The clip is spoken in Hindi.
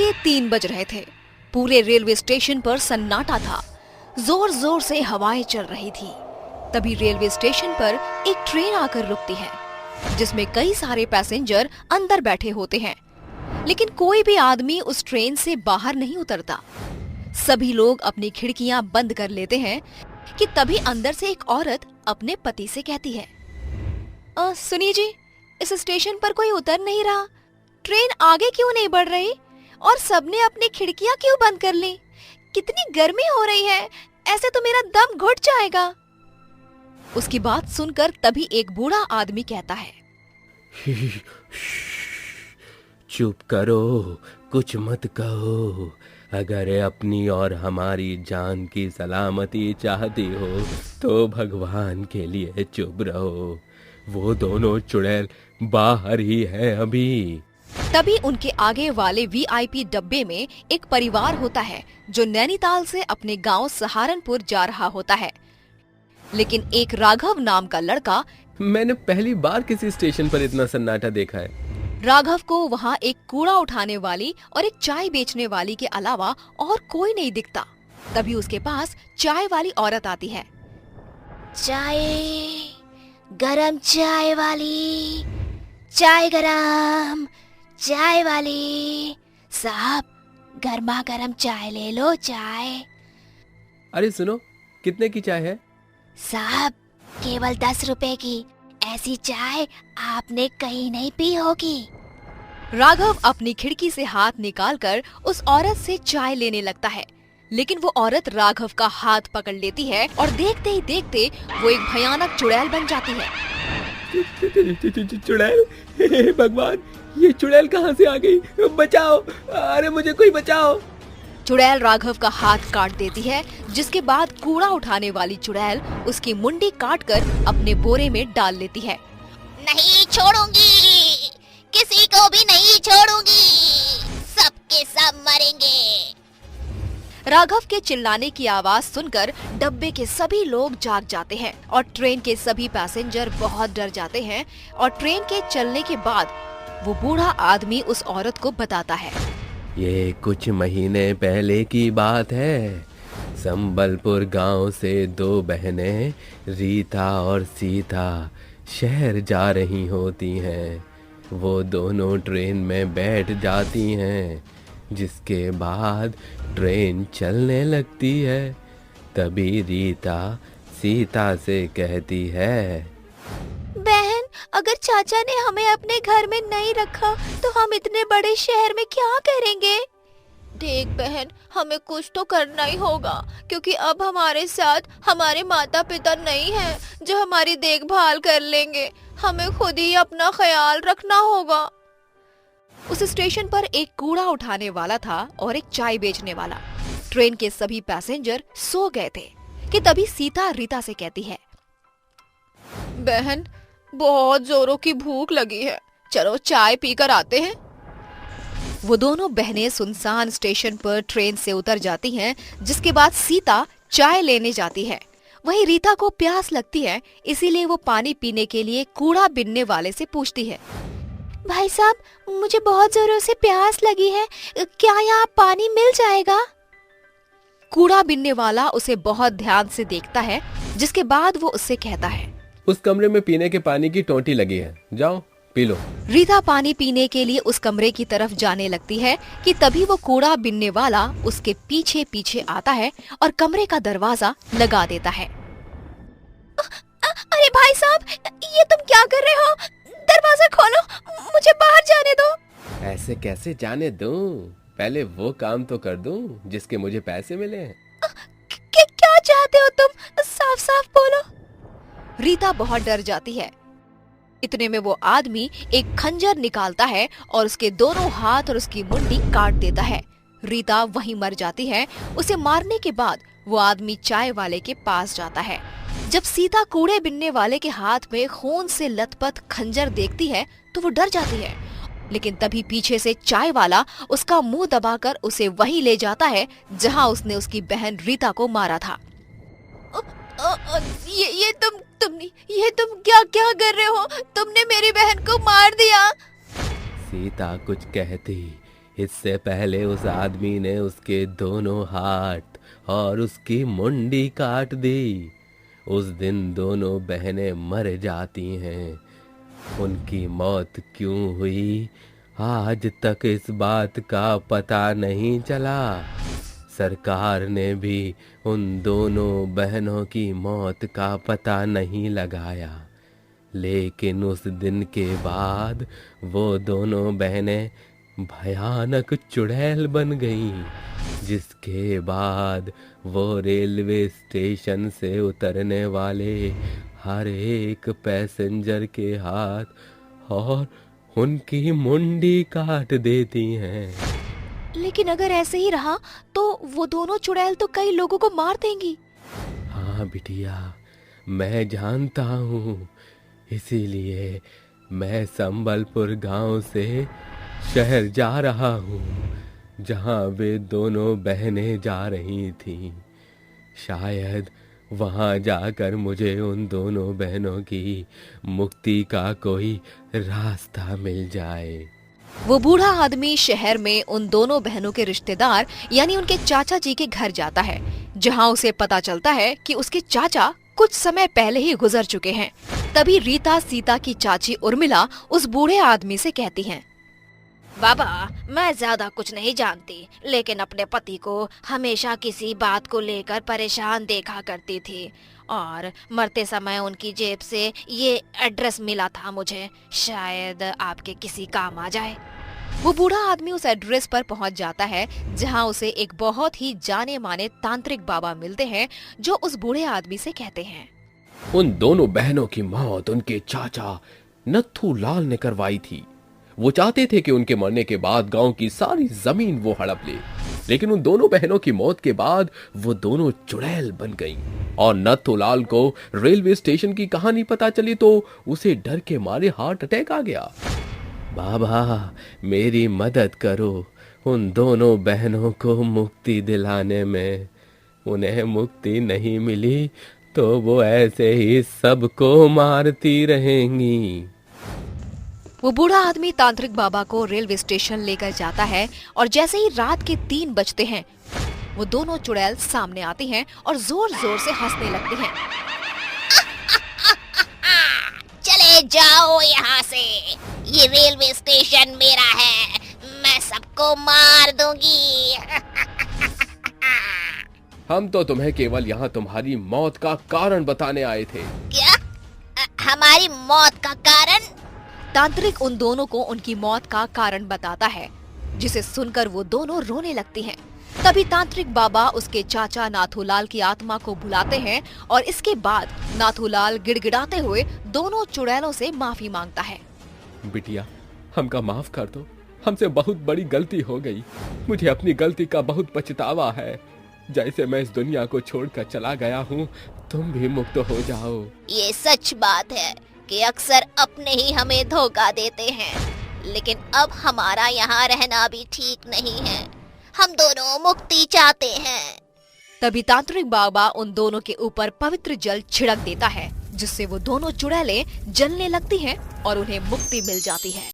के 3 बज रहे थे। पूरे रेलवे स्टेशन पर सन्नाटा था। जोर जोर से हवाएं चल रही थी। तभी रेलवे स्टेशन पर एक ट्रेन आकर रुकती है, जिसमें कई सारे पैसेंजर अंदर बैठे होते हैं, लेकिन कोई भी आदमी उस ट्रेन से बाहर नहीं उतरता। सभी लोग अपनी खिड़कियां बंद कर लेते हैं कि तभी अंदर से एक औरत अपने पति से कहती है, सुनिए जी, इस स्टेशन पर कोई उतर नहीं रहा, ट्रेन आगे क्यों नहीं बढ़ रही और सबने अपनी खिड़कियां क्यों बंद कर ली? कितनी गर्मी हो रही है, ऐसे तो मेरा दम घुट जाएगा। उसकी बात सुनकर तभी एक बूढ़ा आदमी कहता है, चुप करो, कुछ मत कहो। अगर अपनी और हमारी जान की सलामती चाहती हो तो भगवान के लिए चुप रहो। वो दोनों चुड़ैल बाहर ही है अभी। तभी उनके आगे वाले वीआईपी डब्बे में एक परिवार होता है जो नैनीताल से अपने गांव सहारनपुर जा रहा होता है। लेकिन एक राघव नाम का लड़का, मैंने पहली बार किसी स्टेशन पर इतना सन्नाटा देखा है। राघव को वहाँ एक कूड़ा उठाने वाली और एक चाय बेचने वाली के अलावा और कोई नहीं दिखता। तभी उसके पास चाय वाली औरत आती है। चाय, गरम चाय वाली, चाय गरम, चाय वाली साहब, गर्मा गर्म चाय ले लो, चाय। अरे सुनो, कितने की चाय है? साहब, केवल 10 रुपए की। ऐसी चाय आपने कहीं नहीं पी होगी। राघव अपनी खिड़की से हाथ निकालकर उस औरत से चाय लेने लगता है, लेकिन वो औरत राघव का हाथ पकड़ लेती है और देखते ही देखते वो एक भयानक चुड़ैल बन जाती है। चुड़ैल, भगवान, ये चुड़ैल कहाँ से आ गई? बचाओ, अरे मुझे कोई बचाओ। चुड़ैल राघव का हाथ काट देती है, जिसके बाद कूड़ा उठाने वाली चुड़ैल उसकी मुंडी काटकर अपने बोरे में डाल लेती है। नहीं छोड़ूंगी, किसी को भी नहीं छोड़ूंगी, सबके सब मरेंगे। राघव के चिल्लाने की आवाज सुनकर डब्बे के सभी लोग जाग जाते हैं और ट्रेन के सभी पैसेंजर बहुत डर जाते हैं। और ट्रेन के चलने के बाद वो बूढ़ा आदमी उस औरत को बताता है, ये कुछ महीने पहले की बात है। संबलपुर गांव से 2 बहनें रीता और सीता शहर जा रही होती हैं। वो दोनों ट्रेन में बैठ जाती हैं, जिसके बाद ट्रेन चलने लगती है। तभी रीता सीता से कहती है, बहन, अगर चाचा ने हमें अपने घर में नहीं रखा तो हम इतने बड़े शहर में क्या करेंगे? देख बहन, हमें कुछ तो करना ही होगा, क्योंकि अब हमारे साथ हमारे माता पिता नहीं हैं जो हमारी देखभाल कर लेंगे। हमें खुद ही अपना ख्याल रखना होगा। उस स्टेशन पर एक कूड़ा उठाने वाला था और एक चाय बेचने वाला। ट्रेन के सभी पैसेंजर सो गए थे कि तभी सीता रीता से कहती है, बहन, बहुत जोरों की भूख लगी है, चलो चाय पीकर आते हैं। वो दोनों बहनें सुनसान स्टेशन पर ट्रेन से उतर जाती हैं, जिसके बाद सीता चाय लेने जाती है। वहीं रीता को प्यास लगती है, इसीलिए वो पानी पीने के लिए कूड़ा बिनने वाले से पूछती है, भाई साहब, मुझे बहुत जोरों से प्यास लगी है, क्या यहाँ पानी मिल जाएगा? कूड़ा बिनने वाला उसे बहुत ध्यान से देखता है, जिसके बाद वो उससे कहता है, उस कमरे में पीने के पानी की टोंटी लगी है, जाओ पी लो। रीता पानी पीने के लिए उस कमरे की तरफ जाने लगती है कि तभी वो कूड़ा बिनने वाला उसके पीछे पीछे आता है और कमरे का दरवाजा लगा देता है। अरे भाई साहब, ये तुम क्या कर रहे हो? दरवाजा खोलो, मुझे बाहर जाने दो। ऐसे कैसे जाने दूं? पहले वो काम तो कर दूं जिसके मुझे पैसे मिले। क्या चाहते हो तुम? साफ साफ बोलो। रीता बहुत डर जाती है। इतने में वो आदमी एक खंजर निकालता है और उसके दोनों हाथ और उसकी मुंडी काट देता है। रीता वहीं मर जाती है। उसे मारने के बाद वो आदमी चाय वाले के पास जाता है। जब सीता कूड़े बिनने वाले के हाथ में खून से लथपथ खंजर देखती है तो वो डर जाती है, लेकिन तभी पीछे से चाय वाला उसका मुंह दबाकर उसे वहीं ले जाता है जहां उसने उसकी बहन रीता को मारा था। ये तुम क्या कर रहे हो? तुमने मेरी बहन को मार दिया। सीता कुछ कहती इससे पहले उस आदमी ने उसके दोनों हाथ और उसकी मुंडी काट दी। उस दिन दोनों बहनें मर जाती हैं। उनकी मौत क्यों हुई, आज तक इस बात का पता नहीं चला। सरकार ने भी उन दोनों बहनों की मौत का पता नहीं लगाया। लेकिन उस दिन के बाद वो दोनों बहनें भयानक चुड़ैल बन गईं, जिसके बाद वो रेलवे स्टेशन से उतरने वाले हर एक पैसेंजर के हाथ और उनकी मुंडी काट देती हैं। लेकिन अगर ऐसे ही रहा तो वो दोनों चुड़ैल तो कई लोगों को मार देंगी। हाँ बिटिया, मैं जानता हूँ। इसीलिए मैं संबलपुर गांव से शहर जा रहा हूँ, जहाँ वे दोनों बहनें जा रही थीं। शायद वहाँ जाकर मुझे उन दोनों बहनों की मुक्ति का कोई रास्ता मिल जाए। वो बूढ़ा आदमी शहर में उन दोनों बहनों के रिश्तेदार यानी उनके चाचा जी के घर जाता है, जहाँ उसे पता चलता है कि उसके चाचा कुछ समय पहले ही गुजर चुके हैं। तभी रीता सीता की चाची उर्मिला उस बूढ़े आदमी से कहती हैं, बाबा, मैं ज्यादा कुछ नहीं जानती, लेकिन अपने पति को हमेशा किसी बात को लेकर परेशान देखा करती थी और मरते समय उनकी जेब से ये एड्रेस मिला था मुझे, शायद आपके किसी काम आ जाए। वो बूढ़ा आदमी उस एड्रेस पर पहुंच जाता है, जहां उसे एक बहुत ही जाने माने तांत्रिक बाबा मिलते हैं, जो उस बूढ़े आदमी से कहते हैं, उन दोनों बहनों की मौत उनके चाचा नत्थू लाल ने करवाई थी। वो चाहते थे कि उनके मरने के बाद गांव की सारी जमीन वो हड़प ले, लेकिन उन दोनों बहनों की मौत के बाद वो दोनों चुड़ैल बन गईं और नत्थूलाल को रेलवे स्टेशन की कहानी पता चली तो उसे डर के मारे हार्ट अटैक आ गया। बाबा, मेरी मदद करो उन दोनों बहनों को मुक्ति दिलाने में। उन्हें मुक्ति नहीं मिली तो वो ऐसे ही सबको मारती रहेंगी। वो बूढ़ा आदमी तांत्रिक बाबा को रेलवे स्टेशन लेकर जाता है और जैसे ही रात के 3 बजते हैं, वो दोनों चुड़ैल सामने आती हैं और जोर जोर से हंसने लगती हैं। चले जाओ यहाँ से, ये रेलवे स्टेशन मेरा है, मैं सबको मार दूंगी। हम तो तुम्हें केवल यहाँ तुम्हारी मौत का कारण बताने आए थे। क्या? हमारी मौत का कारण? तांत्रिक उन दोनों को उनकी मौत का कारण बताता है, जिसे सुनकर वो दोनों रोने लगती हैं। तभी तांत्रिक बाबा उसके चाचा नाथूलाल की आत्मा को बुलाते हैं और इसके बाद नाथूलाल गिड़गिड़ाते हुए दोनों चुड़ैलों से माफी मांगता है। बिटिया, हमका माफ कर दो, हमसे बहुत बड़ी गलती हो गई। मुझे अपनी गलती का बहुत पछतावा है। जैसे मैं इस दुनिया को छोड़कर चला गया हूँ, तुम भी मुक्त हो जाओ। ये सच बात है कि अक्सर अपने ही हमें धोखा देते हैं, लेकिन अब हमारा यहाँ रहना भी ठीक नहीं है। हम दोनों मुक्ति चाहते हैं। तभी तांत्रिक बाबा उन दोनों के ऊपर पवित्र जल छिड़क देता है, जिससे वो दोनों चुड़ैलें जलने लगती हैं और उन्हें मुक्ति मिल जाती है।